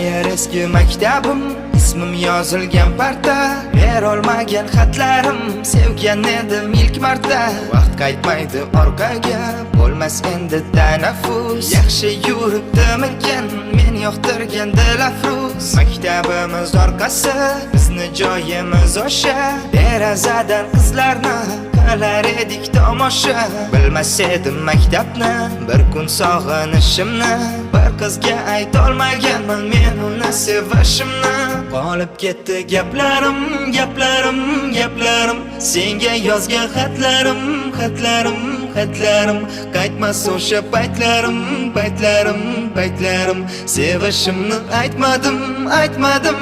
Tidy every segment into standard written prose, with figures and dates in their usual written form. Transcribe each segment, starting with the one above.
Qayar eski maktabim, ismim yozilgan parta, berolmagan xatlarim, sevgan edim ilk marta. Vaqt qaytmaydi orqaga, bo'lmas endi tanaffus. Yaxshi yuribdimikan men yoqtirgan dilafruz. Maktabimiz orqasi, bizni joyimiz o'sha. Derazadan qizlarni qilar edik tomosha. Bilmas edim maktabni, bir kun sog'inishimni, bir qizga aytolmaganman men uni sevishimni. Qolib ketdi gaplarim, gaplarim, gaplarim, senga yozgan xatlarim, xatlarim, xatlarim. Qaytmas o'sha paytlarim, paytlarim, paytlarim. Sevishimni aytmadim, aytmadim.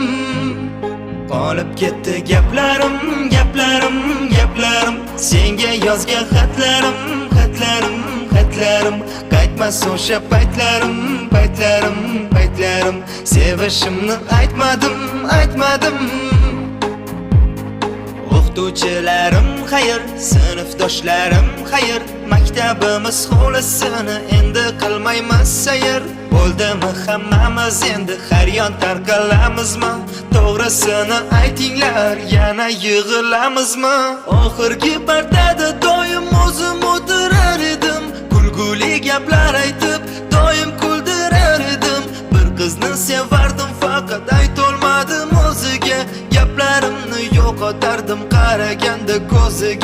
Qolib ketdi gaplarim, gaplarim, gaplarim, senga yozgan xatlarim, xatlarim, xatlarim. Qaytmas o'sha paytlarim, paytlarim, paytlarim. Sevishimni aytmadim, aytmadim. O'qituvchilarim xayr, sinfdoshlarim xayr, maktabimiz hovlisini endi qilmaymiz sayr. Bo'ldimi hammamiz endi har yon tarqalamizmi? To'g'risini aytinglar, yana yig'ilamizmi? Oxirgi partada doim o'zim o'tirar edim, kulguli gaplar aytib doim kuldirar edim. Bir qizni sevardim, faqat aytolmadim o'ziga. Gaplarimni yo'qotardim qaraganda ko'ziga.